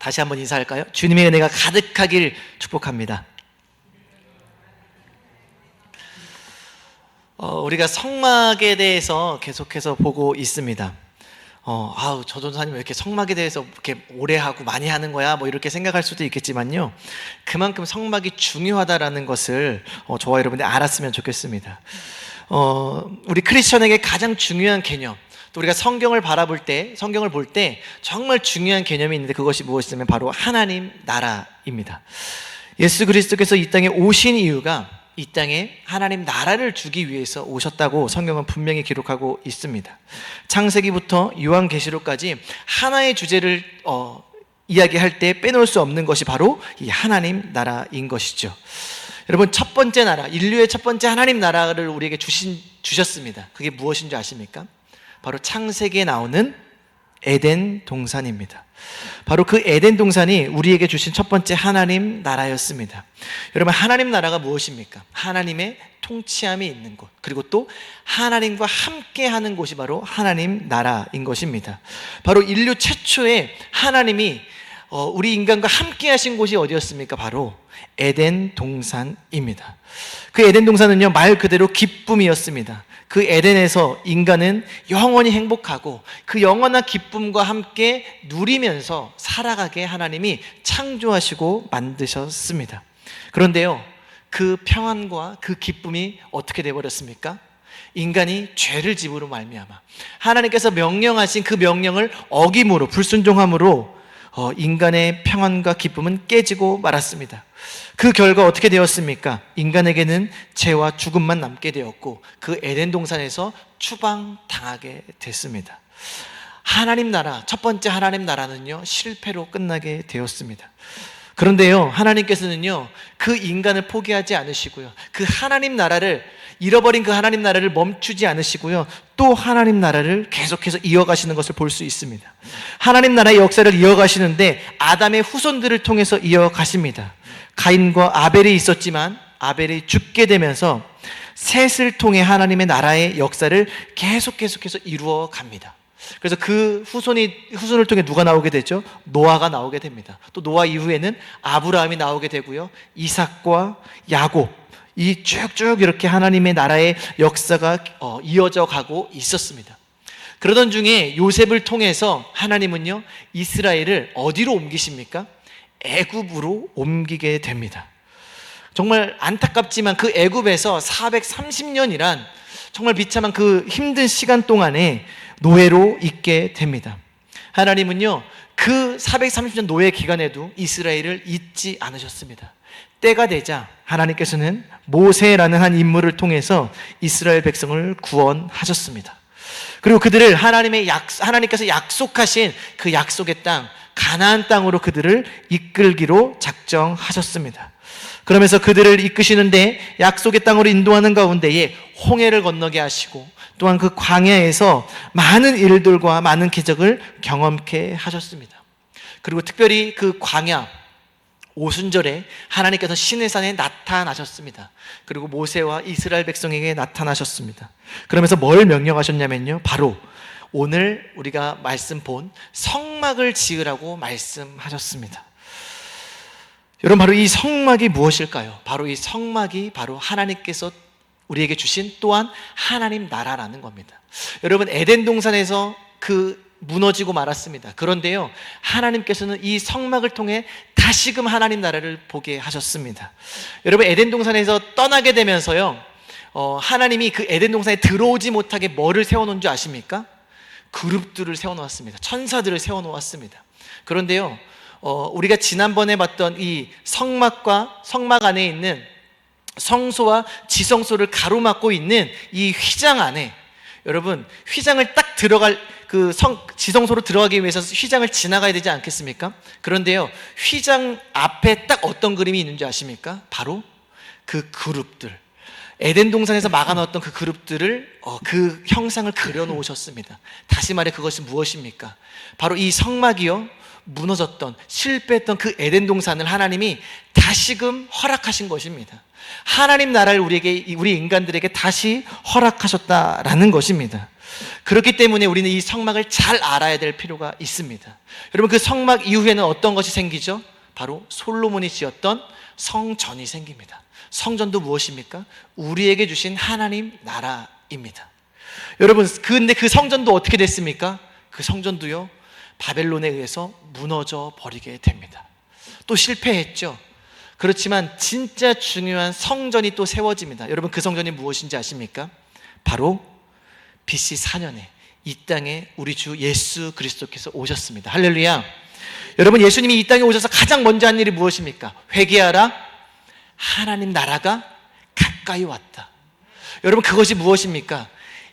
다시 한번 인사할까요? 주님의 은혜가 가득하길 축복합니다. 우리가 성막에 대해서 계속해서 보고 있습니다. 저 전도사님 왜 이렇게 성막에 대해서 이렇게 오래 하고 많이 하는 거야? 뭐 이렇게 생각할 수도 있겠지만요. 그만큼 성막이 중요하다라는 것을 저와 여러분들이 알았으면 좋겠습니다. 우리 크리스천에게 가장 중요한 개념, 또 우리가 성경을 바라볼 때, 성경을 볼 때 정말 중요한 개념이 있는데 그것이 무엇이냐면 바로 하나님 나라입니다. 예수 그리스도께서 이 땅에 오신 이유가 이 땅에 하나님 나라를 주기 위해서 오셨다고 성경은 분명히 기록하고 있습니다. 창세기부터 요한계시록까지 하나의 주제를 이야기할 때 빼놓을 수 없는 것이 바로 이 하나님 나라인 것이죠. 여러분, 첫 번째 나라, 인류의 첫 번째 하나님 나라를 우리에게 주셨습니다. 그게 무엇인 줄 아십니까? 바로 창세기에 나오는 에덴 동산입니다. 바로 그 에덴 동산이 우리에게 주신 첫 번째 하나님 나라였습니다. 여러분, 하나님 나라가 무엇입니까? 하나님의 통치함이 있는 곳, 그리고 또 하나님과 함께 하는 곳이 바로 하나님 나라인 것입니다. 바로 인류 최초의 하나님이 우리 인간과 함께 하신 곳이 어디였습니까? 바로 에덴 동산입니다. 그 에덴 동산은요, 말 그대로 기쁨이었습니다. 그 에덴에서 인간은 영원히 행복하고 그 영원한 기쁨과 함께 누리면서 살아가게 하나님이 창조하시고 만드셨습니다. 그런데요, 그 평안과 그 기쁨이 어떻게 되어버렸습니까? 인간이 죄를 지음으로 말미암아 하나님께서 명령하신 그 명령을 어김으로, 불순종함으로 인간의 평안과 기쁨은 깨지고 말았습니다. 그 결과 어떻게 되었습니까? 인간에게는 죄와 죽음만 남게 되었고 그 에덴 동산에서 추방당하게 됐습니다. 하나님 나라, 첫 번째 하나님 나라는요, 실패로 끝나게 되었습니다. 그런데요, 하나님께서는요, 그 인간을 포기하지 않으시고요, 그 하나님 나라를, 잃어버린 그 하나님 나라를 멈추지 않으시고요, 또 하나님 나라를 계속해서 이어가시는 것을 볼 수 있습니다. 하나님 나라의 역사를 이어가시는데 아담의 후손들을 통해서 이어가십니다. 가인과 아벨이 있었지만 아벨이 죽게 되면서 셋을 통해 하나님의 나라의 역사를 계속해서 이루어 갑니다. 그래서 그 후손을 통해 누가 나오게 되죠? 노아가 나오게 됩니다. 또 노아 이후에는 아브라함이 나오게 되고요, 이삭과 야곱, 이 쭉쭉 이렇게 하나님의 나라의 역사가 이어져 가고 있었습니다. 그러던 중에 요셉을 통해서 하나님은요, 이스라엘을 어디로 옮기십니까? 애굽으로 옮기게 됩니다. 정말 안타깝지만 그 애굽에서 430년이란 정말 비참한 그 힘든 시간 동안에 노예로 있게 됩니다. 하나님은요, 그 430년 노예 기간에도 이스라엘을 잊지 않으셨습니다. 때가 되자 하나님께서는 모세라는 한 인물을 통해서 이스라엘 백성을 구원하셨습니다. 그리고 그들을 하나님께서 약속하신 그 약속의 땅, 가나안 땅으로 그들을 이끌기로 작정하셨습니다. 그러면서 그들을 이끄시는데 약속의 땅으로 인도하는 가운데에 홍해를 건너게 하시고 또한 그 광야에서 많은 일들과 많은 기적을 경험케 하셨습니다. 그리고 특별히 그 광야 오순절에 하나님께서 시내산에 나타나셨습니다. 그리고 모세와 이스라엘 백성에게 나타나셨습니다. 그러면서 뭘 명령하셨냐면요, 바로 오늘 우리가 말씀 본 성막을 지으라고 말씀하셨습니다. 여러분, 바로 이 성막이 무엇일까요? 바로 이 성막이 바로 하나님께서 우리에게 주신 또한 하나님 나라라는 겁니다. 여러분, 에덴 동산에서 무너지고 말았습니다. 그런데요, 하나님께서는 이 성막을 통해 다시금 하나님 나라를 보게 하셨습니다. 여러분, 에덴 동산에서 떠나게 되면서요, 하나님이 그 에덴 동산에 들어오지 못하게 뭐를 세워놓은 줄 아십니까? 그룹들을 세워놓았습니다. 천사들을 세워놓았습니다. 그런데요, 우리가 지난번에 봤던 이 성막과 성막 안에 있는 성소와 지성소를 가로막고 있는 이 휘장 안에, 여러분, 휘장을 딱 들어갈 지성소로 들어가기 위해서 휘장을 지나가야 되지 않겠습니까? 그런데요, 휘장 앞에 딱 어떤 그림이 있는지 아십니까? 바로 그 그룹들, 에덴 동산에서 막아놓았던 그 그룹들을 그 형상을 그려놓으셨습니다. 다시 말해 그것이 무엇입니까? 바로 이 성막이요, 무너졌던, 실패했던 그 에덴 동산을 하나님이 다시금 허락하신 것입니다. 하나님 나라를 우리 인간들에게 다시 허락하셨다라는 것입니다. 그렇기 때문에 우리는 이 성막을 잘 알아야 될 필요가 있습니다. 여러분, 그 성막 이후에는 어떤 것이 생기죠? 바로 솔로몬이 지었던 성전이 생깁니다. 성전도 무엇입니까? 우리에게 주신 하나님 나라입니다. 여러분, 근데 그 성전도 어떻게 됐습니까? 그 성전도요, 바벨론에 의해서 무너져 버리게 됩니다. 또 실패했죠. 그렇지만 진짜 중요한 성전이 또 세워집니다. 여러분, 그 성전이 무엇인지 아십니까? 바로 BC 4년에 이 땅에 우리 주 예수 그리스도께서 오셨습니다. 할렐루야. 여러분, 예수님이 이 땅에 오셔서 가장 먼저 한 일이 무엇입니까? 회개하라, 하나님 나라가 가까이 왔다. 여러분, 그것이 무엇입니까?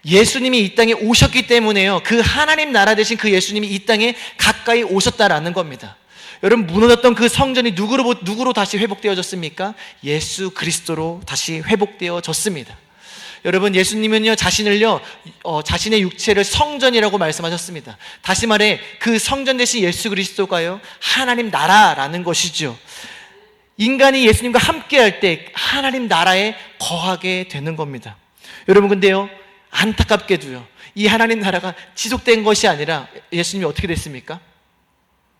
예수님이 이 땅에 오셨기 때문에요, 그 하나님 나라 되신 그 예수님이 이 땅에 가까이 오셨다라는 겁니다. 여러분, 무너졌던 그 성전이 누구로 다시 회복되어졌습니까? 예수 그리스도로 다시 회복되어졌습니다. 여러분, 예수님은요, 자신의 육체를 성전이라고 말씀하셨습니다. 다시 말해, 그 성전 대신 예수 그리스도가요, 하나님 나라라는 것이죠. 인간이 예수님과 함께 할 때 하나님 나라에 거하게 되는 겁니다. 여러분, 근데요, 안타깝게도요, 이 하나님 나라가 지속된 것이 아니라 예수님이 어떻게 됐습니까?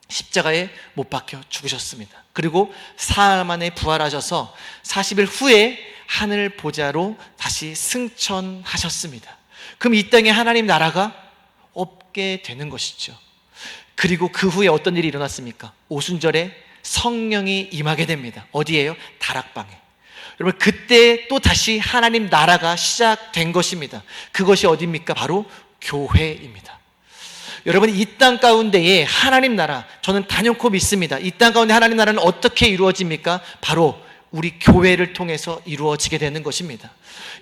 십자가에 못 박혀 죽으셨습니다. 그리고 사흘 만에 부활하셔서 40일 후에 하늘 보좌로 다시 승천하셨습니다. 그럼 이 땅에 하나님 나라가 없게 되는 것이죠. 그리고 그 후에 어떤 일이 일어났습니까? 오순절에 성령이 임하게 됩니다. 어디예요? 다락방에. 여러분, 그때 또 다시 하나님 나라가 시작된 것입니다. 그것이 어디입니까? 바로 교회입니다. 여러분, 이 땅 가운데에 하나님 나라, 저는 단연코 믿습니다. 이 땅 가운데 하나님 나라는 어떻게 이루어집니까? 바로 우리 교회를 통해서 이루어지게 되는 것입니다.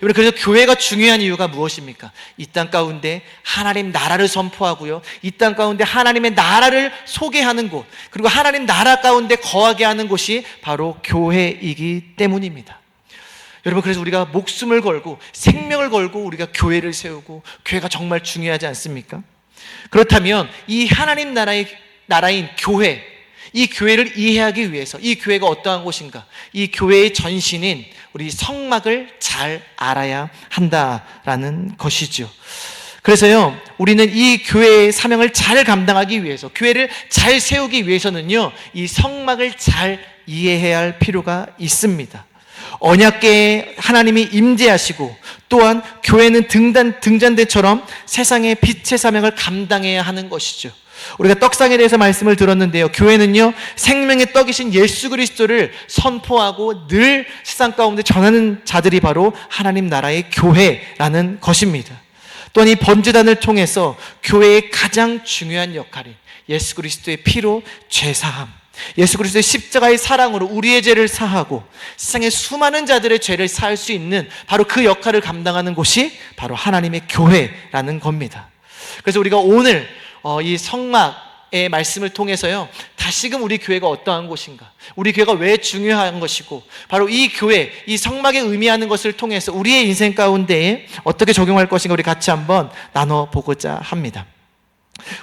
여러분, 그래서 교회가 중요한 이유가 무엇입니까? 이 땅 가운데 하나님 나라를 선포하고요, 이 땅 가운데 하나님의 나라를 소개하는 곳, 그리고 하나님 나라 가운데 거하게 하는 곳이 바로 교회이기 때문입니다. 여러분, 그래서 우리가 목숨을 걸고 생명을 걸고 우리가 교회를 세우고, 교회가 정말 중요하지 않습니까? 그렇다면 이 하나님 나라인 교회, 이 교회를 이해하기 위해서 이 교회가 어떠한 곳인가, 이 교회의 전신인 우리 성막을 잘 알아야 한다라는 것이죠. 그래서요, 우리는 이 교회의 사명을 잘 감당하기 위해서, 교회를 잘 세우기 위해서는요, 이 성막을 잘 이해해야 할 필요가 있습니다. 언약궤에 하나님이 임재하시고, 또한 교회는 등잔대처럼 세상의 빛의 사명을 감당해야 하는 것이죠. 우리가 떡상에 대해서 말씀을 들었는데요, 교회는요, 생명의 떡이신 예수 그리스도를 선포하고 늘 세상 가운데 전하는 자들이 바로 하나님 나라의 교회라는 것입니다. 또한 이 번제단을 통해서 교회의 가장 중요한 역할이 예수 그리스도의 피로 죄사함, 예수 그리스도의 십자가의 사랑으로 우리의 죄를 사하고 세상의 수많은 자들의 죄를 사할 수 있는 바로 그 역할을 감당하는 곳이 바로 하나님의 교회라는 겁니다. 그래서 우리가 오늘 이 성막의 말씀을 통해서요, 다시금 우리 교회가 어떠한 곳인가, 우리 교회가 왜 중요한 것이고, 바로 이 교회, 이 성막에 의미하는 것을 통해서 우리의 인생 가운데에 어떻게 적용할 것인가, 우리 같이 한번 나눠보고자 합니다.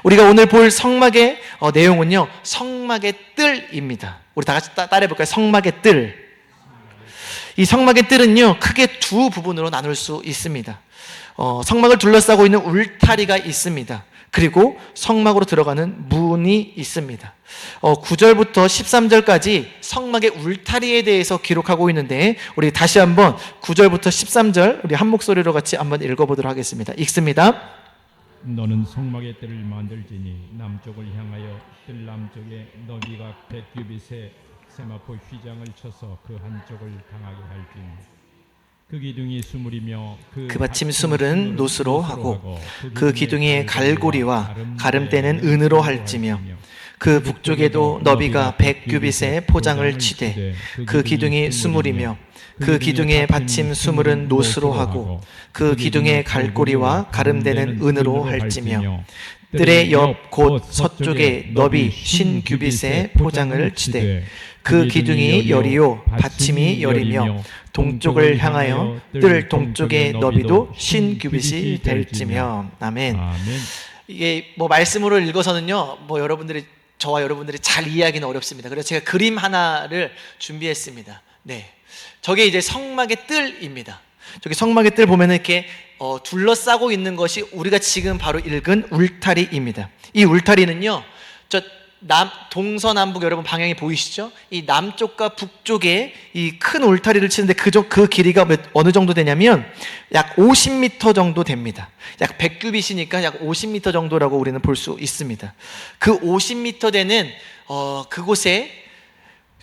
우리가 오늘 볼 성막의 내용은요, 성막의 뜰입니다. 우리 다 같이 따라해볼까요? 성막의 뜰. 이 성막의 뜰은요, 크게 두 부분으로 나눌 수 있습니다. 성막을 둘러싸고 있는 울타리가 있습니다. 그리고 성막으로 들어가는 문이 있습니다. 9절부터 13절까지 성막의 울타리에 대해서 기록하고 있는데, 우리 다시 한번 9절부터 13절 우리 한 목소리로 같이 한번 읽어보도록 하겠습니다. 읽습니다. 너는 성막의 뜰을 만들지니 남쪽을 향하여 뜰 남쪽에 너비가 100규빗의 세마포 휘장을 쳐서 그 한쪽을 당하게 할지니 그 기둥이 수물이며 그 받침 수물은 노스로 하고 그 기둥의 갈고리와 가름대는 은으로 할지며 그 북쪽에도 너비가 100규빗의 포장을 치되 그 기둥이 수물이며 그 기둥의 받침 수물은 노스로 하고 그 기둥의 갈고리와 가름대는 은으로 할지며 뜰의 옆 곧 서쪽에 너비 50규빗의 포장을 치되 그 기둥이 열이요 받침이 열이며 동쪽을 향하여 뜰 동쪽의 너비도 50규빗이 될지며. 아멘. 이게 말씀으로 읽어서는요, 저와 여러분들이 잘 이해하기는 어렵습니다. 그래서 제가 그림 하나를 준비했습니다. 네, 저게 이제 성막의 뜰입니다. 저기 성막의 뜰 보면은 이렇게 둘러싸고 있는 것이 우리가 지금 바로 읽은 울타리입니다. 이 울타리는요, 저 동서남북 여러분 방향이 보이시죠? 이 남쪽과 북쪽에 이 큰 울타리를 치는데 그 길이가 어느 정도 되냐면 약 50m 정도 됩니다. 약 100규빗이니까 약 50m 정도라고 우리는 볼 수 있습니다. 그 50m 되는 그곳에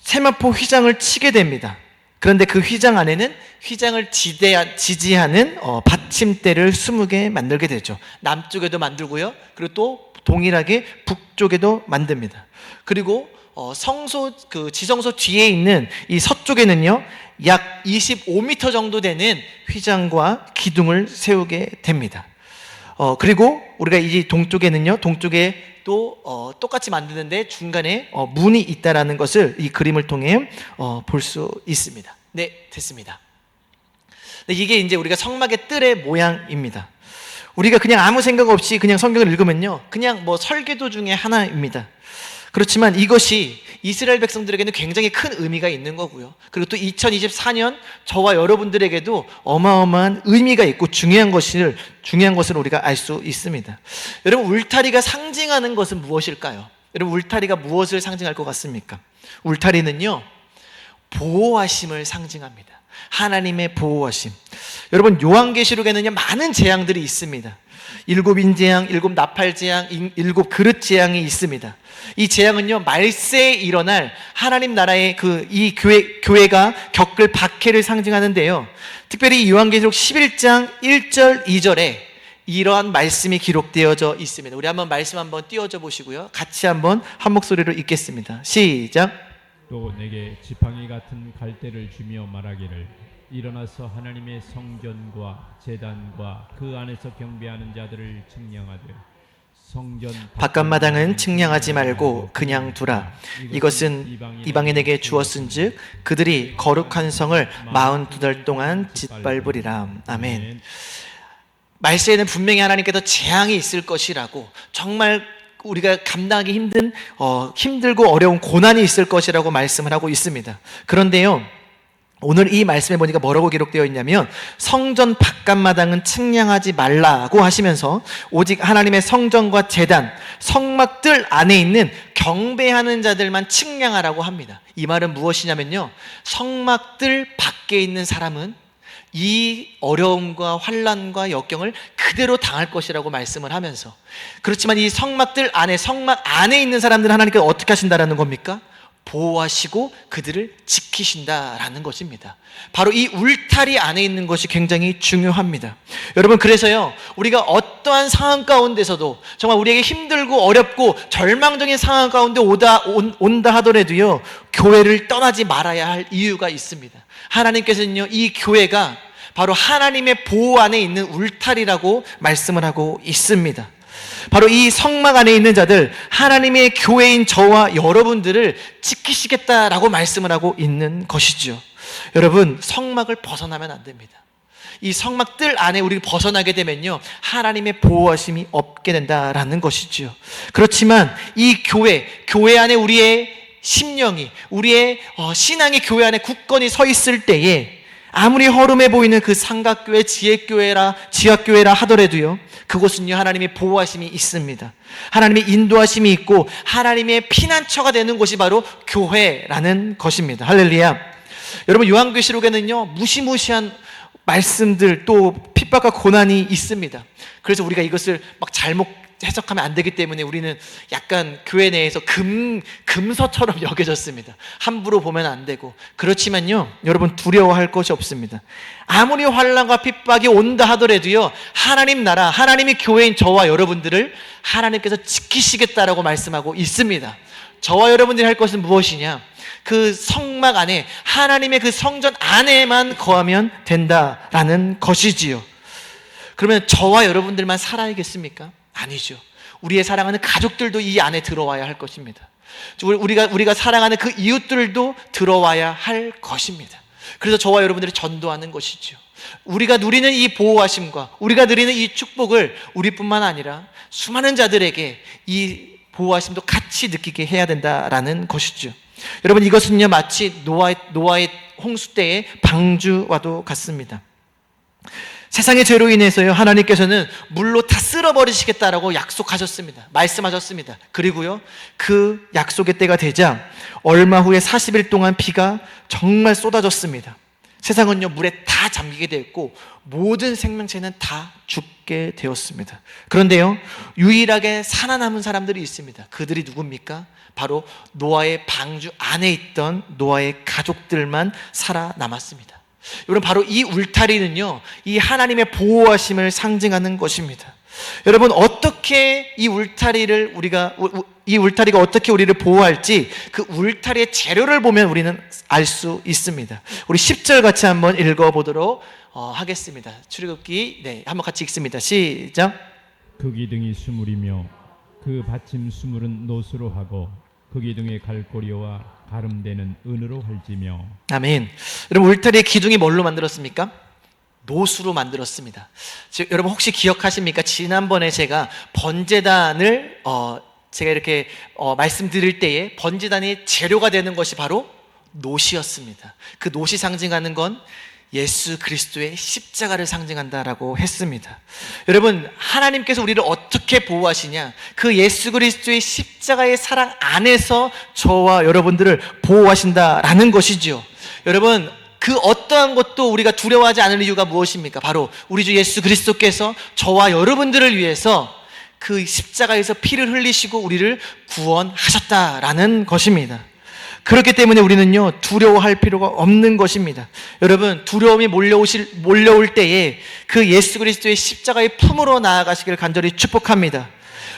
세마포 휘장을 치게 됩니다. 그런데 그 휘장 안에는 휘장을 지지하는 받침대를 20개 만들게 되죠. 남쪽에도 만들고요. 그리고 또 동일하게 북쪽에도 만듭니다. 그리고 지성소 뒤에 있는 이 서쪽에는요, 약 25m 정도 되는 휘장과 기둥을 세우게 됩니다. 그리고 우리가 이 동쪽에는요, 동쪽에 또 똑같이 만드는데 중간에 문이 있다라는 것을 이 그림을 통해 볼 수 있습니다. 네, 됐습니다. 이게 이제 우리가 성막의 뜰의 모양입니다. 우리가 그냥 아무 생각 없이 그냥 성경을 읽으면요, 그냥 뭐 설계도 중에 하나입니다. 그렇지만 이것이 이스라엘 백성들에게는 굉장히 큰 의미가 있는 거고요. 그리고 또 2024년 저와 여러분들에게도 어마어마한 의미가 있고 중요한 것을 우리가 알 수 있습니다. 여러분, 울타리가 상징하는 것은 무엇일까요? 여러분, 울타리가 무엇을 상징할 것 같습니까? 울타리는요, 보호하심을 상징합니다. 하나님의 보호하심. 여러분, 요한계시록에는요, 많은 재앙들이 있습니다. 7 인재앙, 7 나팔재앙, 7 그릇 재앙이 있습니다. 이 재앙은요, 말세에 일어날 하나님 나라의 이 교회가 겪을 박해를 상징하는데요, 특별히 요한계시록 11장 1절 2절에 이러한 말씀이 기록되어져 있습니다. 우리 한번 말씀 한번 띄워줘 보시고요, 같이 한번 한 목소리로 읽겠습니다. 시작. 또 내게 지팡이 같은 갈대를 주며 말하기를 일어나서 하나님의 성전과 제단과 그 안에서 경배하는 자들을 측량하되 성전 바깥마당은 측량하지 말고 그냥 두라. 이것은 이방인에게 주었은즉 그들이 거룩한 성을 42달 동안 짓밟으리라. 아멘. 말세에는 분명히 하나님께서 재앙이 있을 것이라고, 정말 우리가 감당하기 힘들고 어려운 고난이 있을 것이라고 말씀을 하고 있습니다. 그런데요, 오늘 이 말씀에 보니까 뭐라고 기록되어 있냐면 성전 바깥마당은 측량하지 말라고 하시면서 오직 하나님의 성전과 제단, 성막들 안에 있는 경배하는 자들만 측량하라고 합니다. 이 말은 무엇이냐면요, 성막들 밖에 있는 사람은 이 어려움과 환난과 역경을 그대로 당할 것이라고 말씀을 하면서, 그렇지만 이 성막 안에 있는 사람들은 하나님께서 어떻게 하신다라는 겁니까? 보호하시고 그들을 지키신다라는 것입니다. 바로 이 울타리 안에 있는 것이 굉장히 중요합니다. 여러분, 그래서요, 우리가 어떠한 상황 가운데서도 정말 우리에게 힘들고 어렵고 절망적인 상황 가운데 온다 하더라도요, 교회를 떠나지 말아야 할 이유가 있습니다. 하나님께서는요, 이 교회가 바로 하나님의 보호 안에 있는 울타리라고 말씀을 하고 있습니다. 바로 이 성막 안에 있는 자들, 하나님의 교회인 저와 여러분들을 지키시겠다라고 말씀을 하고 있는 것이죠. 여러분, 성막을 벗어나면 안 됩니다. 이 성막들 안에 우리 벗어나게 되면요, 하나님의 보호하심이 없게 된다라는 것이죠. 그렇지만 이 교회 안에 우리의 심령이, 우리의 신앙이 교회 안에 굳건히 서 있을 때에 아무리 허름해 보이는 그 삼각교회, 지학교회라 하더라도요, 그곳은요, 하나님의 보호하심이 있습니다. 하나님의 인도하심이 있고 하나님의 피난처가 되는 곳이 바로 교회라는 것입니다. 할렐루야. 여러분, 요한계시록에는요, 무시무시한 말씀들, 또 핍박과 고난이 있습니다. 그래서 우리가 이것을 막 잘못 해석하면 안 되기 때문에 우리는 약간 교회 내에서 금서처럼 여겨졌습니다. 함부로 보면 안 되고. 그렇지만요, 여러분, 두려워할 것이 없습니다. 아무리 환난과 핍박이 온다 하더라도요, 하나님 나라, 하나님이 교회인 저와 여러분들을 하나님께서 지키시겠다라고 말씀하고 있습니다. 저와 여러분들이 할 것은 무엇이냐? 그 성막 안에, 하나님의 그 성전 안에만 거하면 된다라는 것이지요. 그러면 저와 여러분들만 살아야겠습니까? 아니죠. 우리의 사랑하는 가족들도 이 안에 들어와야 할 것입니다. 우리가 사랑하는 그 이웃들도 들어와야 할 것입니다. 그래서 저와 여러분들이 전도하는 것이죠. 우리가 누리는 이 보호하심과 우리가 누리는 이 축복을 우리뿐만 아니라 수많은 자들에게 이 보호하심도 같이 느끼게 해야 된다라는 것이죠. 여러분, 이것은요, 마치 노아의 홍수 때의 방주와도 같습니다. 세상의 죄로 인해서요, 하나님께서는 물로 다 쓸어버리시겠다라고 약속하셨습니다. 말씀하셨습니다. 그리고요, 그 약속의 때가 되자 얼마 후에 40일 동안 비가 정말 쏟아졌습니다. 세상은요, 물에 다 잠기게 되었고 모든 생명체는 다 죽게 되었습니다. 그런데요, 유일하게 살아남은 사람들이 있습니다. 그들이 누굽니까? 바로 노아의 방주 안에 있던 노아의 가족들만 살아남았습니다. 여러분, 바로 이 울타리는요, 이 하나님의 보호하심을 상징하는 것입니다. 여러분, 어떻게 이 울타리가 어떻게 우리를 보호할지 그 울타리의 재료를 보면 우리는 알 수 있습니다. 우리 10절 같이 한번 읽어보도록 하겠습니다. 출애굽기 한번 같이 읽습니다. 시작. 그 기둥이 수물이며 그 받침 수물은 노수로 하고 그 기둥의 갈고리와 가름대는 은으로 할지며. 아멘. 여러분, 울타리의 기둥이 뭘로 만들었습니까? 노수로 만들었습니다. 여러분, 혹시 기억하십니까? 지난번에 제가 번제단을 제가 이렇게 말씀드릴 때에 번제단의 재료가 되는 것이 바로 노시였습니다. 그 노시 상징하는 건 예수 그리스도의 십자가를 상징한다라고 했습니다. 여러분, 하나님께서 우리를 어떻게 보호하시냐? 그 예수 그리스도의 십자가의 사랑 안에서 저와 여러분들을 보호하신다라는 것이지요. 여러분, 그 어떠한 것도 우리가 두려워하지 않을 이유가 무엇입니까? 바로 우리 주 예수 그리스도께서 저와 여러분들을 위해서 그 십자가에서 피를 흘리시고 우리를 구원하셨다라는 것입니다. 그렇기 때문에 우리는요, 두려워할 필요가 없는 것입니다. 여러분, 두려움이 몰려올 때에 그 예수 그리스도의 십자가의 품으로 나아가시기를 간절히 축복합니다.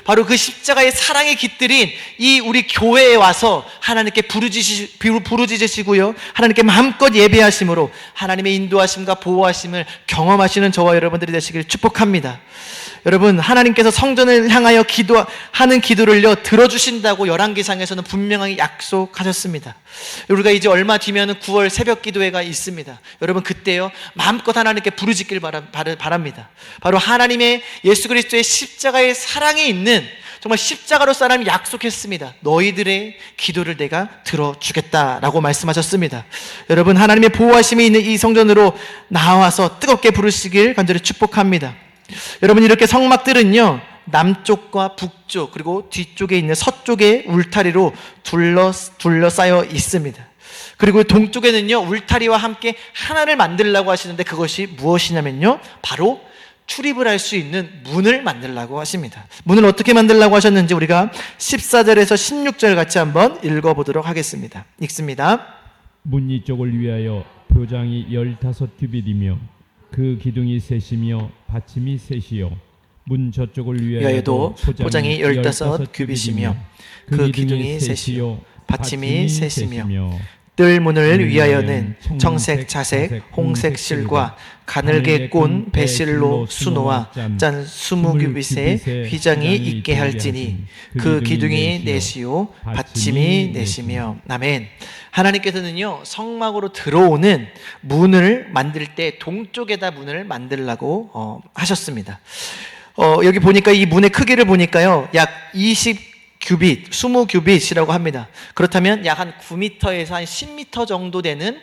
바로 그 십자가의 사랑이 깃들인 이 우리 교회에 와서 하나님께 부르짖으시고요, 하나님께 마음껏 예배하심으로 하나님의 인도하심과 보호하심을 경험하시는 저와 여러분들이 되시길 축복합니다. 여러분, 하나님께서 성전을 향하여 기도하는 기도를요 들어주신다고 열왕기상에서는 분명하게 약속하셨습니다. 우리가 이제 얼마 뒤면은 9월 새벽 기도회가 있습니다. 여러분, 그때요 마음껏 하나님께 부르짖길 바랍니다. 바로 하나님의 예수 그리스도의 십자가의 사랑이 있는, 정말 십자가로 사람이 약속했습니다. 너희들의 기도를 내가 들어주겠다라고 말씀하셨습니다. 여러분, 하나님의 보호하심이 있는 이 성전으로 나와서 뜨겁게 부르시길 간절히 축복합니다. 여러분, 이렇게 성막들은요 남쪽과 북쪽 그리고 뒤쪽에 있는 서쪽의 울타리로 둘러싸여 있습니다. 그리고 동쪽에는요 울타리와 함께 하나를 만들려고 하시는데 그것이 무엇이냐면요, 바로 출입을 할 수 있는 문을 만들려고 하십니다. 문을 어떻게 만들려고 하셨는지 우리가 14절에서 16절 같이 한번 읽어보도록 하겠습니다. 읽습니다. 문 이쪽을 위하여 표장이 15규빗이며 그 기둥이 셋이며 받침이 셋이요 문 저쪽을 위하여도 포장이 15규빗이며 그 기둥이 셋이요 받침이 셋이며 뜰문을 위하여는 청색, 자색, 홍색 실과 가늘게 꼰 배실로 수노와 짠 20규빗의 휘장이 있게 할지니 그 기둥이 넷이요 받침이 넷이며. 아멘. 하나님께서는요 성막으로 들어오는 문을 만들 때 동쪽에다 문을 만들라고 하셨습니다. 여기 보니까 이 문의 크기를 보니까요 약 20규빗, 20규빗이라고 합니다. 그렇다면 약 한 9m에서 한 10m 정도 되는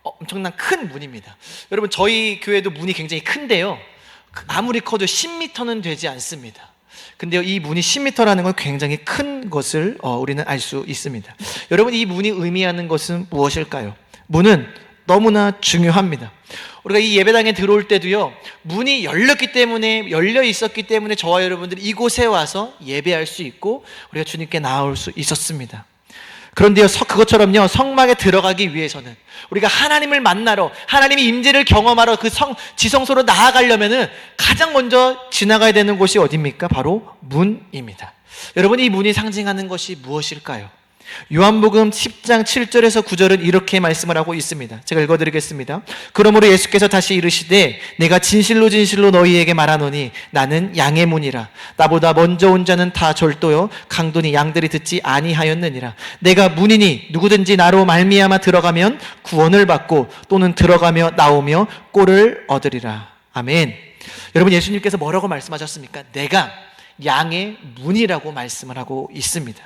엄청난 큰 문입니다. 여러분, 저희 교회도 문이 굉장히 큰데요 아무리 커도 10m는 되지 않습니다. 근데요, 이 문이 10m라는 건 굉장히 큰 것을 우리는 알 수 있습니다. 여러분, 이 문이 의미하는 것은 무엇일까요? 문은 너무나 중요합니다. 우리가 이 예배당에 들어올 때도요 문이 열려 있었기 때문에 저와 여러분들이 이곳에 와서 예배할 수 있고 우리가 주님께 나올 수 있었습니다. 그런데요 그것처럼요 성막에 들어가기 위해서는 우리가 하나님을 만나러, 하나님의 임재를 경험하러 그 지성소로 나아가려면은 가장 먼저 지나가야 되는 곳이 어디입니까? 바로 문입니다. 여러분, 이 문이 상징하는 것이 무엇일까요? 요한복음 10장 7절에서 9절은 이렇게 말씀을 하고 있습니다. 제가 읽어드리겠습니다. 그러므로 예수께서 다시 이르시되 내가 진실로 진실로 너희에게 말하노니 나는 양의 문이라. 나보다 먼저 온 자는 다 절도요 강도니 양들이 듣지 아니하였느니라. 내가 문이니 누구든지 나로 말미암아 들어가면 구원을 받고 또는 들어가며 나오며 꼴을 얻으리라. 아멘. 여러분, 예수님께서 뭐라고 말씀하셨습니까? 내가 양의 문이라고 말씀을 하고 있습니다.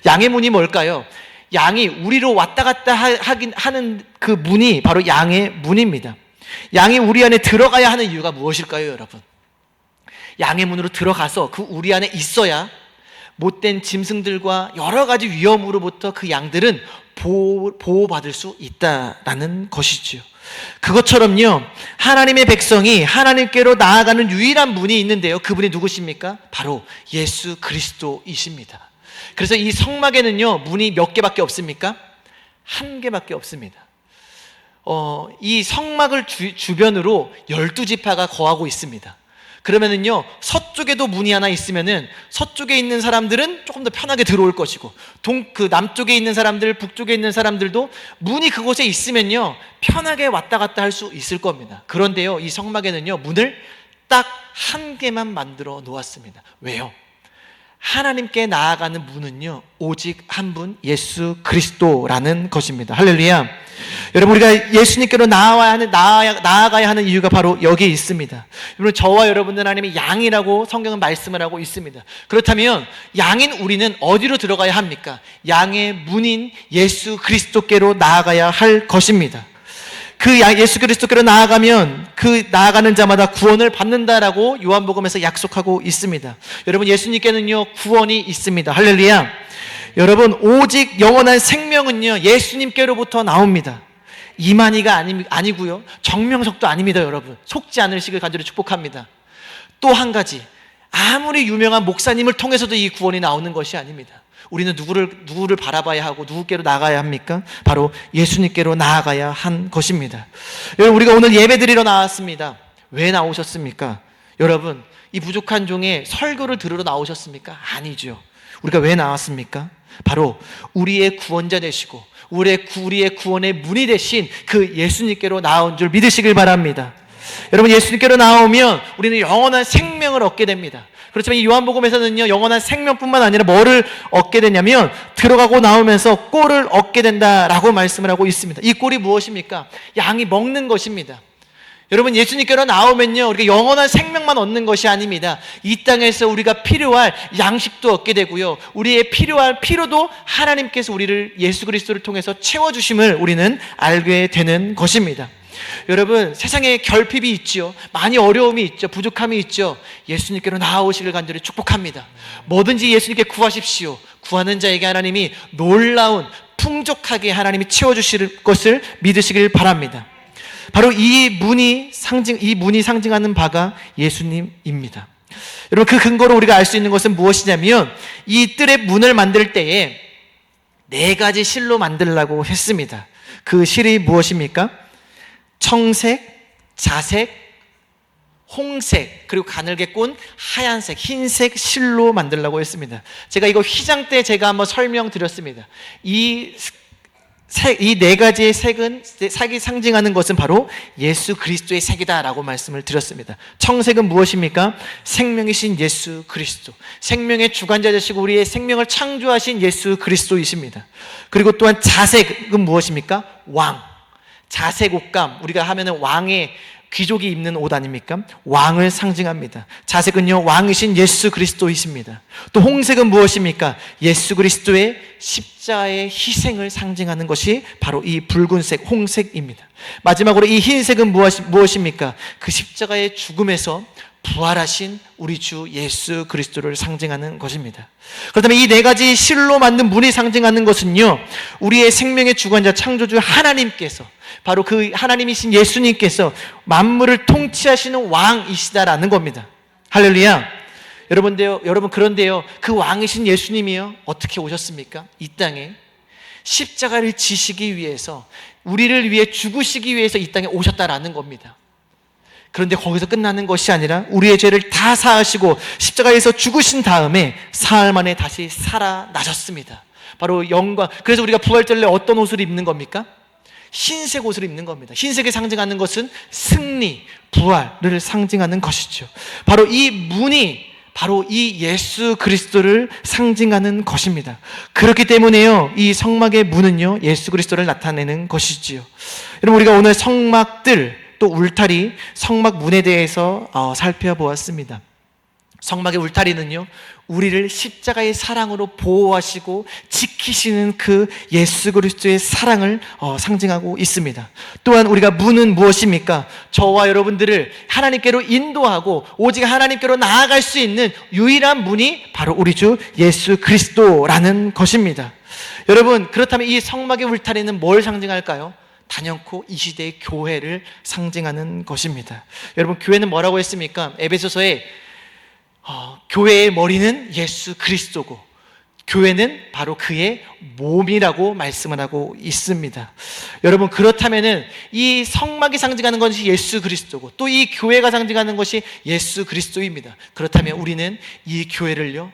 양의 문이 뭘까요? 양이 우리로 왔다 갔다 하는 그 문이 바로 양의 문입니다. 양이 우리 안에 들어가야 하는 이유가 무엇일까요, 여러분? 양의 문으로 들어가서 그 우리 안에 있어야 못된 짐승들과 여러 가지 위험으로부터 그 양들은 보호받을 수 있다라는 것이지요. 그것처럼요, 하나님의 백성이 하나님께로 나아가는 유일한 문이 있는데요, 그분이 누구십니까? 바로 예수 그리스도이십니다. 그래서 이 성막에는요, 문이 몇 개밖에 없습니까? 한 개밖에 없습니다. 이 성막을 주변으로 12지파가 거하고 있습니다. 그러면은요, 서쪽에도 문이 하나 있으면은 서쪽에 있는 사람들은 조금 더 편하게 들어올 것이고, 남쪽에 있는 사람들, 북쪽에 있는 사람들도 문이 그곳에 있으면요, 편하게 왔다 갔다 할 수 있을 겁니다. 그런데요, 이 성막에는요, 문을 딱 한 개만 만들어 놓았습니다. 왜요? 하나님께 나아가는 문은요, 오직 한 분, 예수 그리스도라는 것입니다. 할렐루야. 여러분, 우리가 예수님께로 나아가야 하는 이유가 바로 여기에 있습니다. 여러분, 저와 여러분들 하나님이 양이라고 성경은 말씀을 하고 있습니다. 그렇다면 양인 우리는 어디로 들어가야 합니까? 양의 문인 예수 그리스도께로 나아가야 할 것입니다. 그 예수 그리스도께로 나아가면 그 나아가는 자마다 구원을 받는다라고 요한복음에서 약속하고 있습니다. 여러분, 예수님께는요, 구원이 있습니다. 할렐루야. 여러분, 오직 영원한 생명은요, 예수님께로부터 나옵니다. 이만희가 아니고요, 정명석도 아닙니다. 여러분, 속지 않으시길 간절히 축복합니다. 또 한 가지, 아무리 유명한 목사님을 통해서도 이 구원이 나오는 것이 아닙니다. 우리는 누구를 바라봐야 하고 누구께로 나가야 합니까? 바로 예수님께로 나아가야 한 것입니다. 여러분, 우리가 오늘 예배드리러 나왔습니다. 왜 나오셨습니까? 여러분, 이 부족한 종의 설교를 들으러 나오셨습니까? 아니죠. 우리가 왜 나왔습니까? 바로 우리의 구원자 되시고 우리의 구원의 문이 되신 그 예수님께로 나온 줄 믿으시길 바랍니다. 여러분, 예수님께로 나오면 우리는 영원한 생명을 얻게 됩니다. 그렇지만 이 요한복음에서는요, 영원한 생명뿐만 아니라 뭐를 얻게 되냐면 들어가고 나오면서 꼴을 얻게 된다라고 말씀을 하고 있습니다. 이 꼴이 무엇입니까? 양이 먹는 것입니다. 여러분, 예수님께로 나오면요, 우리가 영원한 생명만 얻는 것이 아닙니다. 이 땅에서 우리가 필요할 양식도 얻게 되고요, 우리의 필요할 필요도 하나님께서 우리를 예수 그리스도를 통해서 채워주심을 우리는 알게 되는 것입니다. 여러분, 세상에 결핍이 있죠. 많이 어려움이 있죠. 부족함이 있죠. 예수님께로 나아오시길 간절히 축복합니다. 뭐든지 예수님께 구하십시오. 구하는 자에게 하나님이 놀라운 풍족하게 하나님이 채워주실 것을 믿으시길 바랍니다. 바로 이 문이 상징하는 바가 예수님입니다. 여러분, 그 근거로 우리가 알 수 있는 것은 무엇이냐면 이 뜰의 문을 만들 때에 4가지 실로 만들라고 했습니다. 그 실이 무엇입니까? 청색, 자색, 홍색, 그리고 가늘게 꼰 하얀색, 흰색 실로 만들라고 했습니다. 제가 이거 휘장 때 제가 한번 설명드렸습니다. 이 4가지의 색이 상징하는 것은 바로 예수 그리스도의 색이다라고 말씀을 드렸습니다. 청색은 무엇입니까? 생명이신 예수 그리스도, 생명의 주관자 되시고 우리의 생명을 창조하신 예수 그리스도이십니다. 그리고 또한 자색은 무엇입니까? 왕, 자색 옷감, 우리가 하면은 왕의 귀족이 입는 옷 아닙니까? 왕을 상징합니다. 자색은요, 왕이신 예수 그리스도이십니다. 또 홍색은 무엇입니까? 예수 그리스도의 십자가의 희생을 상징하는 것이 바로 이 붉은색, 홍색입니다. 마지막으로 이 흰색은 무엇입니까? 그 십자가의 죽음에서 부활하신 우리 주 예수 그리스도를 상징하는 것입니다. 그렇다면 이 4가지 실로 만든 문이 상징하는 것은요, 우리의 생명의 주관자 창조주 하나님께서, 바로 그 하나님이신 예수님께서 만물을 통치하시는 왕이시다라는 겁니다. 할렐루야. 여러분, 그런데요, 그 왕이신 예수님이요, 어떻게 오셨습니까? 이 땅에 십자가를 지시기 위해서, 우리를 위해 죽으시기 위해서 이 땅에 오셨다라는 겁니다. 그런데 거기서 끝나는 것이 아니라 우리의 죄를 다 사하시고 십자가에서 죽으신 다음에 사흘 만에 다시 살아나셨습니다. 바로 영광. 그래서 우리가 부활절에 어떤 옷을 입는 겁니까? 흰색 옷을 입는 겁니다. 흰색이 상징하는 것은 승리, 부활을 상징하는 것이죠. 바로 이 문이 바로 이 예수 그리스도를 상징하는 것입니다. 그렇기 때문에요, 이 성막의 문은요, 예수 그리스도를 나타내는 것이지요. 여러분, 우리가 오늘 성막들, 또 울타리, 성막 문에 대해서 살펴보았습니다. 성막의 울타리는요, 우리를 십자가의 사랑으로 보호하시고 지키시는 그 예수 그리스도의 사랑을 상징하고 있습니다. 또한 우리가 문은 무엇입니까? 저와 여러분들을 하나님께로 인도하고 오직 하나님께로 나아갈 수 있는 유일한 문이 바로 우리 주 예수 그리스도라는 것입니다. 여러분, 그렇다면 이 성막의 울타리는 뭘 상징할까요? 단연코 이 시대의 교회를 상징하는 것입니다. 여러분, 교회는 뭐라고 했습니까? 에베소서에 교회의 머리는 예수 그리스도고 교회는 바로 그의 몸이라고 말씀을 하고 있습니다. 여러분, 그렇다면은 이 성막이 상징하는 것이 예수 그리스도고 또 이 교회가 상징하는 것이 예수 그리스도입니다. 그렇다면 우리는 이 교회를요,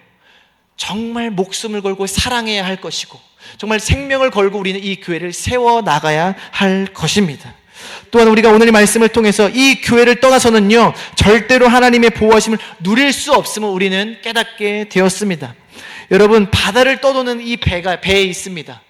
정말 목숨을 걸고 사랑해야 할 것이고 정말 생명을 걸고 우리는 이 교회를 세워나가야 할 것입니다. 또한 우리가 오늘 이 말씀을 통해서 이 교회를 떠나서는요, 절대로 하나님의 보호하심을 누릴 수 없음을 우리는 깨닫게 되었습니다. 여러분, 바다를 떠도는 이 배에 있습니다.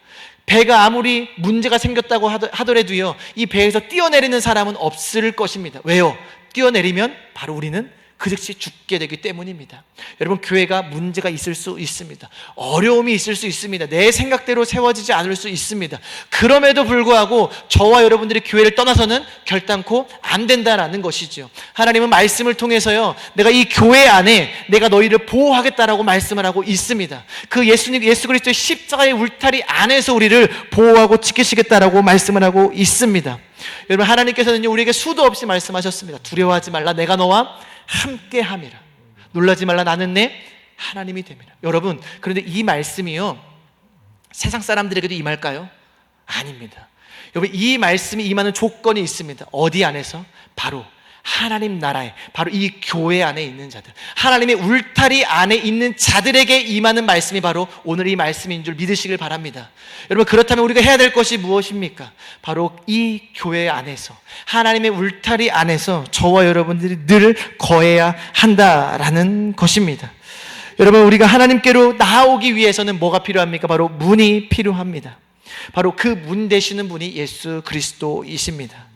배가 아무리 문제가 생겼다고 하더라도요, 이 배에서 뛰어내리는 사람은 없을 것입니다. 왜요? 뛰어내리면 바로 우리는 그 즉시 죽게 되기 때문입니다. 여러분, 교회가 문제가 있을 수 있습니다. 어려움이 있을 수 있습니다. 내 생각대로 세워지지 않을 수 있습니다. 그럼에도 불구하고 저와 여러분들이 교회를 떠나서는 결단코 안 된다라는 것이죠. 하나님은 말씀을 통해서요, 내가 이 교회 안에 내가 너희를 보호하겠다라고 말씀을 하고 있습니다. 그 예수 그리스도의 십자가의 울타리 안에서 우리를 보호하고 지키시겠다라고 말씀을 하고 있습니다. 여러분, 하나님께서는요, 우리에게 수도 없이 말씀하셨습니다. 두려워하지 말라, 내가 너와 함께함이라. 놀라지 말라, 나는 내 하나님이 됨이라. 여러분, 그런데 이 말씀이요, 세상 사람들에게도 임할까요? 아닙니다. 여러분, 이 말씀이 임하는 조건이 있습니다. 어디 안에서? 바로 하나님 나라에, 바로 이 교회 안에 있는 자들, 하나님의 울타리 안에 있는 자들에게 임하는 말씀이 바로 오늘 이 말씀인 줄 믿으시길 바랍니다. 여러분, 그렇다면 우리가 해야 될 것이 무엇입니까? 바로 이 교회 안에서, 하나님의 울타리 안에서 저와 여러분들이 늘 거해야 한다라는 것입니다. 여러분, 우리가 하나님께로 나아오기 위해서는 뭐가 필요합니까? 바로 문이 필요합니다. 바로 그 문 되시는 분이 예수 그리스도이십니다.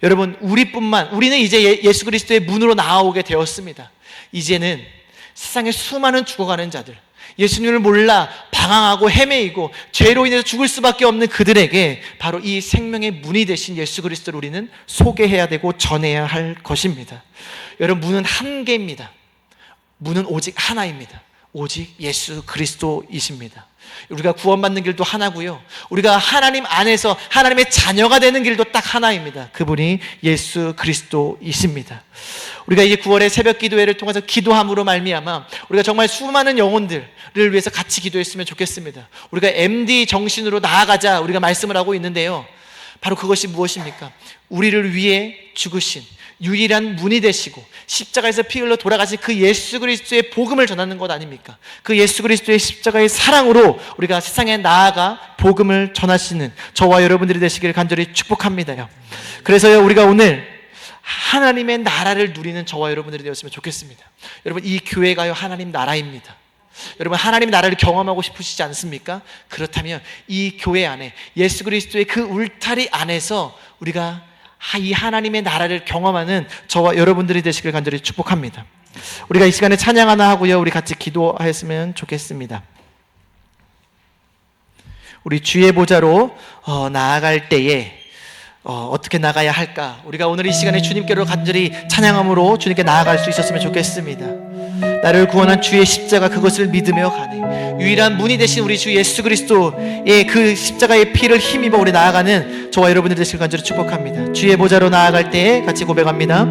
여러분, 우리는 이제 예수 그리스도의 문으로 나아오게 되었습니다. 이제는 세상에 수많은 죽어가는 자들, 예수님을 몰라 방황하고 헤매이고 죄로 인해서 죽을 수밖에 없는 그들에게 바로 이 생명의 문이 되신 예수 그리스도를 우리는 소개해야 되고 전해야 할 것입니다. 여러분, 문은 한 개입니다. 문은 오직 하나입니다. 오직 예수 그리스도이십니다. 우리가 구원받는 길도 하나고요, 우리가 하나님 안에서 하나님의 자녀가 되는 길도 딱 하나입니다. 그분이 예수 그리스도이십니다. 우리가 이제 9월의 새벽 기도회를 통해서 기도함으로 말미암아 우리가 정말 수많은 영혼들을 위해서 같이 기도했으면 좋겠습니다. 우리가 MD 정신으로 나아가자 우리가 말씀을 하고 있는데요, 바로 그것이 무엇입니까? 우리를 위해 죽으신 유일한 문이 되시고 십자가에서 피 흘러 돌아가신 그 예수 그리스도의 복음을 전하는 것 아닙니까? 그 예수 그리스도의 십자가의 사랑으로 우리가 세상에 나아가 복음을 전하시는 저와 여러분들이 되시기를 간절히 축복합니다요. 그래서요, 우리가 오늘 하나님의 나라를 누리는 저와 여러분들이 되었으면 좋겠습니다. 여러분, 이 교회가요, 하나님 나라입니다. 여러분, 하나님 나라를 경험하고 싶으시지 않습니까? 그렇다면 이 교회 안에 예수 그리스도의 그 울타리 안에서 우리가 이 하나님의 나라를 경험하는 저와 여러분들이 되시길 간절히 축복합니다. 우리가 이 시간에 찬양 하나 하고요, 우리 같이 기도했으면 좋겠습니다. 우리 주의 보좌로 나아갈 때에 어떻게 나가야 할까? 우리가 오늘 이 시간에 주님께로 간절히 찬양함으로 주님께 나아갈 수 있었으면 좋겠습니다. 나를 구원한 주의 십자가, 그것을 믿으며 가네. 유일한 문이 되신 우리 주 예수 그리스도의 그 십자가의 피를 힘입어 우리 나아가는 저와 여러분들 되시길 간절히 축복합니다. 주의 보좌로 나아갈 때에 같이 고백합니다.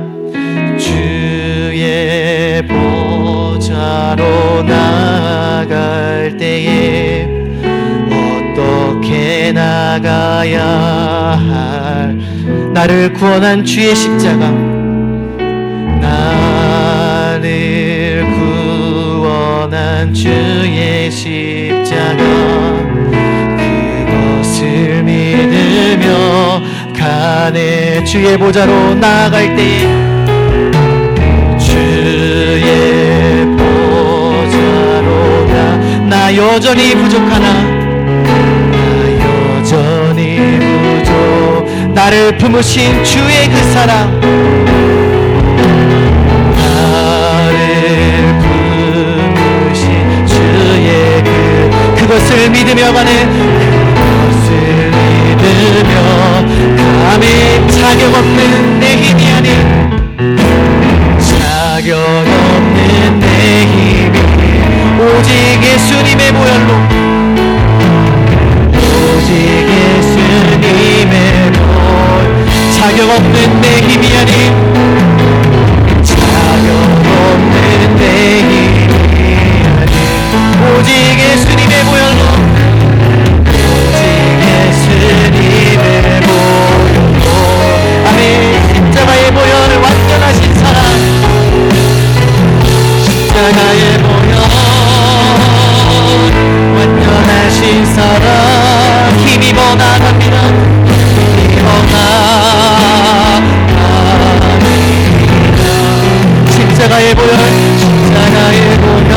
주의 보좌로 나아갈 때에 어떻게 나가야 할, 나를 구원한 주의 십자가, 나를 구원한 주의 십자가, 그것을 믿으며 가네. 주의 보좌로 나아갈 때에, 주의 보좌로 나 여전히 부족하나, 나를 품으신 주의 그 사랑, 나를 그것을 믿으며 가네. 그것을 믿으며 가네. 자격 없는 내 힘이 아닌, 자격 없는 내 힘이 오직 예수님의 보혈로, 오직 예수님의 보혈. 자격 없는 내 힘이 아닌, 자격 없는 내 힘이 아닌, 오직 예수님의 보혈로, 오직 예수님의 보혈로. 아멘. 십자가의 보혈, 완전하신 사랑, 십자가의 보혈, 완전하신 사랑, 힘입어 나갑니다. 힘입어 나갑니다. 십자가의 보혈, 십자가의 보혈,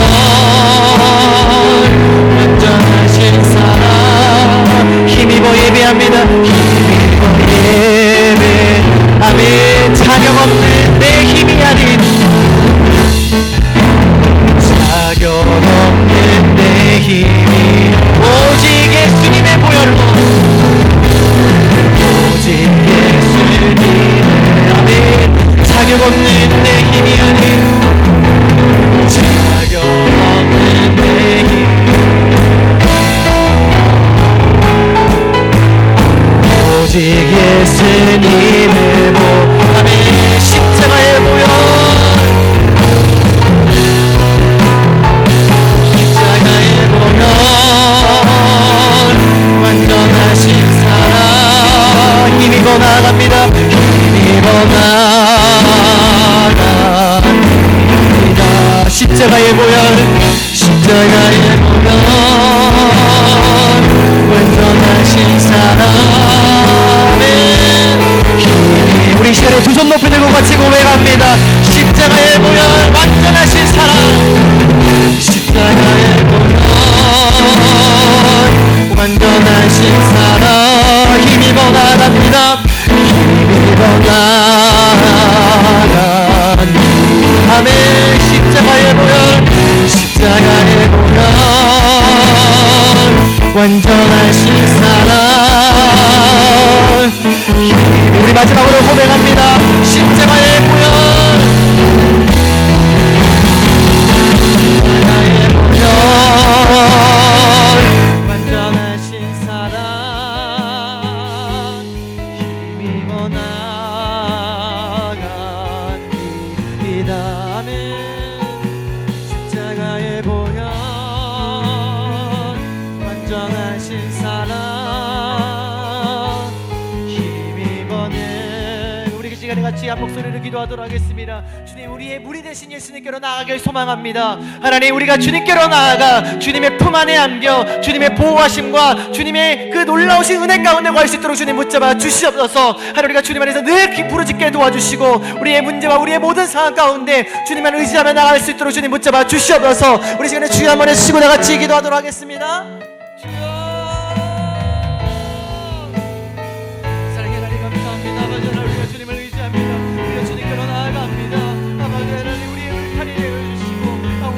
완전하신 사랑, 힘입어 예배합니다. 힘입어 예배. 아멘. 자격 없는 내 힘이 아닌, 자격 없는 내 힘이 오직 예수님의 보혈로, 오직 예수님의, 아멘. 자격 없는 내 힘이 아닌, 자격 없는 내 힘, 오직 예수님의 보혈. 아멘. 십자가의 보혈, 완전하신 사랑, 힘입어 나갑니다. 힘입어 나갑니다. 십자가의 보혈, 십자가의 보혈, 완전하신 사랑. 우리 시간에 두 손 높이 들고 같이 고백합니다. 십자가의 보혈, 완전하신 사랑, 십자가의 보혈, 완전하신 사랑, 힘입어 나갑니다. 힘입어 나갑니다. 아멘. 십자가의 보혈, 십자가의 보혈, 완전하신 사랑. 우리 마지막으로 고백합니다. 십자가의 보혈, 십자가의 보혈, 완전하신 사랑, 힘입어 나갑니다. 아멘. 십자가의 보혈, 완전하신 사랑, 힘입어 내. 우리 그 시간에 같이 한 목소리로 기도하도록 하겠습니다. 주님, 우리의 무리 되신 예수님께로 나아가길 소망합니다. 하나님, 우리가 주님께로 나아가 주님의 품 안에 안겨 주님의 보호하심과 주님의 그 놀라우신 은혜 가운데 갈 수 있도록 주님 붙잡아 주시옵소서. 하나님, 우리가 주님 안에서 늘 부르짖게 도와주시고 우리의 문제와 우리의 모든 상황 가운데 주님만 의지하며 나갈 수 있도록 주님 붙잡아 주시옵소서. 우리 시간에 주여 한번 해주시고 다 같이 기도하도록 하겠습니다. 주여, 사랑의 하나님 감사합니다. 아버지 하나님, 우리가 주님을 의지합니다. 우리가 주님께로 나아갑니다. 아버지 하나님, 우리의 울타리 되어주시고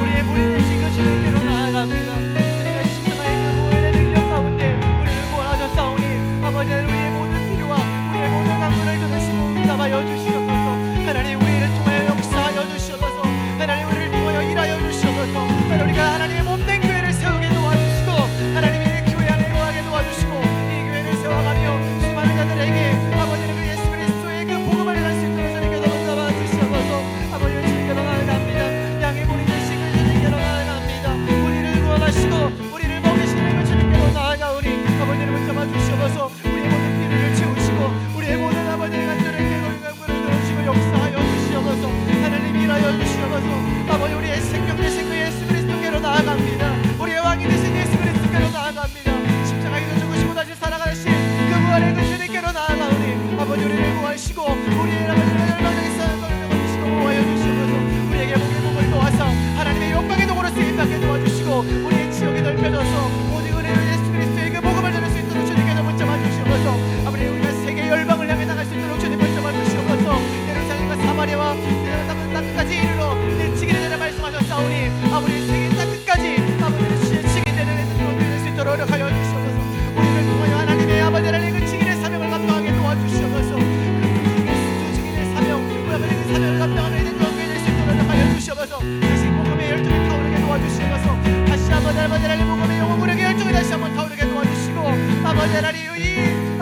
우리의 무리 되신 그 주님께로 나아갑니다. 주님의 십자가의 그 보혈의 능력 가운데 우리를 구원하셨사오니 아버지 하나님, 우리의 모든 필요와 우리의 모든 강물을 들으시고 응답하여 주시옵소서. 하나님, 우리를 통하여 역사하여 주시옵소서. 하나님, 우리를 통하여 일하여 주시옵소서. 하나님, 우리가 하나님의 몸된 교회를 세우게 도와주시고 하나님의 교회 안에 거하게 도와주시고 이 교회를 세워가며 수많은 자들에게 아버지는 그 예수 그리스도의 그 복음을 전할 수 있도록 주님께서 응답하여 주시옵소서. 아버지, 주님께로 나아갑니다. 양의 물이 되신 그 주님께로 나아갑니다. 우리를 구원하시고 우리를 먹이시는 그 주님께로 나아가오니 아버지를 붙잡아 주시옵소서. 우리의 모든 필요를 채우시고 우리의 모든 아버지의 간절한 기도를 들어주시고 역사하여 주시옵소서. 하나님, 일하여 주시옵소서. 아버지, 우리의 생명 되신 그 예수 그리스도께로 나아갑니다. 우리의 왕이 되신 예수 그리스도께로 나아갑니다. 십자가에서 죽으시고 다시 살아가신 그 부활의 그 주님께로 나아가오니 아버지, 우리를 구하시고 우리의 아버지를 열방적인 사랑을 주시고 보호하여 주시옵소서. 우리에게 복의 복을 도와서 하나님의 영광의 도구로 쓰임받게 도와주시고 우리의 지역이 넓혀져서 오직 은혜로 예수 그리스도의 그 복음을 전할 수 있도록 주님께서 붙잡아 주시옵소서. 아버지, 우리가 세계 열방을 향해 나갈 수 있도록 주님 붙잡아 주시옵소서. 예루살렘과 사마리아와 땅 끝까지 이르러 치게 되는 말씀하셨사오니 아버지, 세계 땅 끝까지 아버지의 치게 되는 수 있도록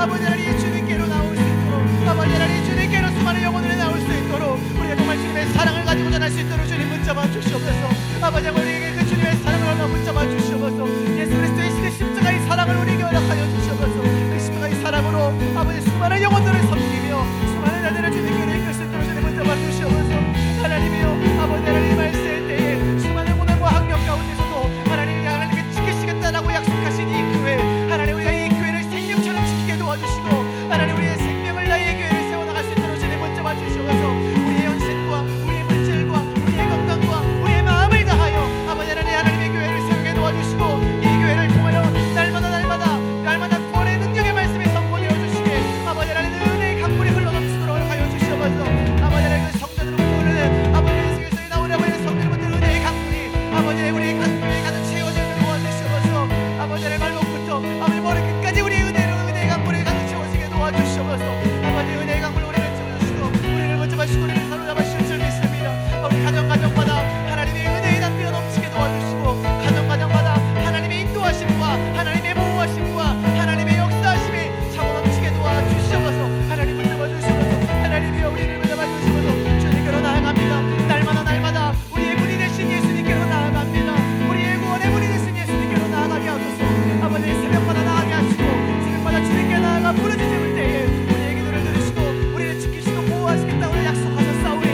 아버지 하나님 주님께로 나올 수 있도록, 아버지 하나님 주님께로 수많은 영혼들이 나올 수 있도록, 우리가 정말 주님의 사랑을 가지고 전할 수 있도록 주님 붙잡아 주시옵소서. 아버지 우리에게 그 주님의 사랑을 얼마 붙잡아 주시옵소서. 예수 그리스도의 그 십자가의 사랑을 우리에게 허락하여 주시옵소서. 그 십자가의 사랑으로 아버지 수많은 영혼들을 섬기며 수많은 아들을 주님께로 이끌 수 있도록 주님 붙잡아 주시옵소서. 하나님이여, 아버지 하나님 말씀할 때에 수많은 고난과 환경 가운데서도 하나님께 지키시겠다라고 약속하신 이 교회, 하나님 우리가 이 교회를 생명처럼 지키게 도와주시고, 하나님 우리의 생명을 나의 교회를 세워나갈 수 있도록 주님 붙잡아 주시옵소서. 우리의 현실과 우리의 물질과 우리의 건강과 우리의 마음을 다하여 아버지 하나님의 교회를 세우게 도와주시고, 이 교회를 통하여 날마다 구원의 능력의 말씀이 선포되어 주시게 아버지 하나님 은혜의 강물이 흘러넘치도록 하여 주시옵소서. 아버지 하나님 그 성전으로부터 흐르는 아버지 예수께서 나오는 아버지 성전으로부터 은혜의 강물이 아버지 우리의 가슴에 가득 채워지는 도와주시옵소서. 아버지 하나님 발목부터 아버지 머리 끝까지 우리의 은혜의 강물이 가득 채워지게 도와주시옵소서. 아버지 은혜의 강물 우리를 채워주시고 우리를 붙잡아주시고 우리를 사로잡아주실 줄 믿습니다. 우리 가정가정마다 하나님의 은혜의 담비가 넘치게 도와주시고, 가정가정마다 하나님의 인도하심과 하나님의 보호하심과 하나님의 역사하심이 차고 넘치게 도와주시옵소서. 하나님 붙잡아주시옵소서. 하나님이여 우리를 붙잡아주시옵소서. 주님께로 나아갑니다. 날마다 우리의 문이 되신 예수님께로 나아갑니다. 우리의 구원의 문이 되신 예수님께로 나아가게 하소서. 아버지 새벽마다 나아가게 하시고 새벽마다 주님께 나아가 부르짖을 때에 우리의 기도를 들으시고 우리를 지키시고 보호하시겠다고 약속하셨사오니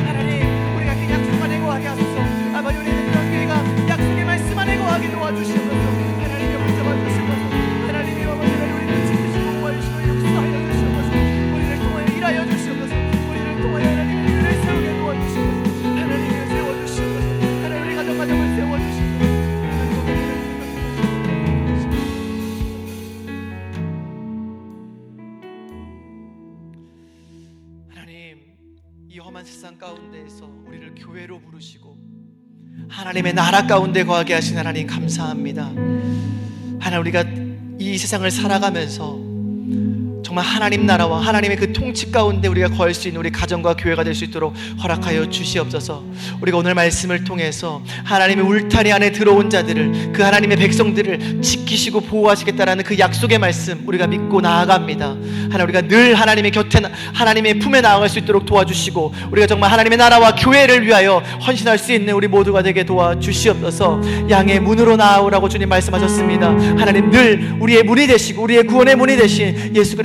하나님 우리가 그 약속 안에 거하게 하소서. 아버지 우리는 이런 교회가 약속의 말씀 안에 거하게 도와주시옵소서. 하나님이여 붙잡아주시옵소서. 하나님이여 아버지 우리를 지키시고 보호하시고 역사하여 주시옵소서. 우리를 통하여 일하여 주시옵소서. 우리를 통하여 하나님의 교회를 세우게 도와주시옵소서. 하나님이여 세워주시옵소서. 하나님 우리 가정을 세워주시옵소서. 하나님, 이 험한 세상 가운데에서 우리를 교회로 부르시고 하나님의 나라 가운데 거하게 하신 하나님 감사합니다. 하나님 우리가 이 세상을 살아가면서 정말 하나님 나라와 하나님의 그 통치 가운데 우리가 거할 수 있는 우리 가정과 교회가 될 수 있도록 허락하여 주시옵소서. 우리가 오늘 말씀을 통해서 하나님의 울타리 안에 들어온 자들을, 그 하나님의 백성들을 지키시고 보호하시겠다라는 그 약속의 말씀 우리가 믿고 나아갑니다. 하나님 우리가 늘 하나님의 곁에 하나님의 품에 나아갈 수 있도록 도와주시고, 우리가 정말 하나님의 나라와 교회를 위하여 헌신할 수 있는 우리 모두가 되게 도와주시옵소서. 양의 문으로 나아오라고 주님 말씀하셨습니다. 하나님 늘 우리의 문이 되시고 우리의 구원의 문이 되신 예수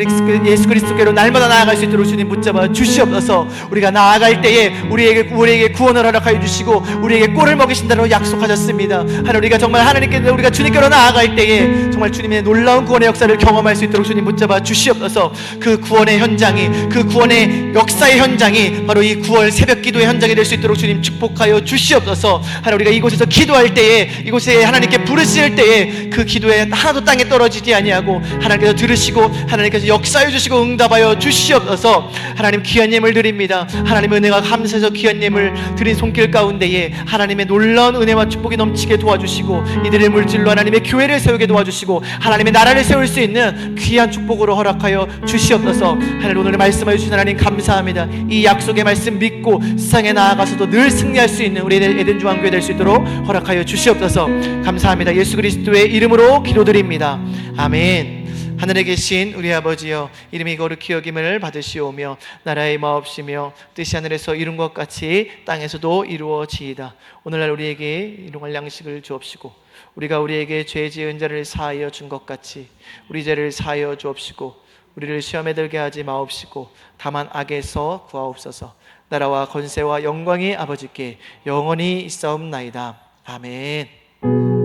그리스도께로 날마다 나아갈 수 있도록 주님 붙잡아 주시옵소서. 우리가 나아갈 때에 우리에게 구원을 허락하여 주시고 우리에게 꼴을 먹이신다고 약속하셨습니다. 하나님 우리가 정말 우리가 주님께로 나아갈 때에 정말 주님의 놀라운 구원의 역사를 경험할 수 있도록 주님 붙잡아 주시옵소서. 그 구원의 현장이, 그 구원의 역사의 현장이 바로 이 9월 새벽 기도의 현장이 될 수 있도록 주님 축복하여 주시옵소서. 하나님 우리가 이곳에서 기도할 때에, 이곳에 하나님께 부르실 때에 그 기도에 하나도 땅에 떨어지지 아니하고 하나님께서 들으시고 하나님께서 역사해 주시고 응답하여 주시옵소서. 하나님 귀한 예물 드립니다. 하나님 은혜가 감사해서 귀한 예물 드린 손길 가운데에 하나님의 놀라운 은혜와 축복이 넘치게 도와주시고 이들의 물질로 하나님의 교회를 세우게 도와주시고 하나님의 나라를 세울 수 있는 귀한 축복으로 허락하여 주시옵소서. 하나님 오늘 말씀해 주신 하나님 감사합니다. 이 약속의 말씀 믿고 세상에 나아가서도 늘 승리할 수 있는 우리 에덴 중앙교회 될 수 있도록 허락하여 주시옵소서. 감사합니다. 예수 그리스도의 이름으로 기도드립니다. 아멘. 하늘에 계신 우리 아버지여, 이름이 거룩히 여김을 받으시오며 나라의 마옵시며 뜻이 하늘에서 이룬 것 같이 땅에서도 이루어지이다. 오늘날 우리에게 일용할 양식을 주옵시고 우리가 우리에게 죄 지은 자를 사하여 준 것 같이 우리 죄를 사하여 주옵시고 우리를 시험에 들게 하지 마옵시고 다만 악에서 구하옵소서. 나라와 권세와 영광이 아버지께 영원히 있사옵나이다. 아멘.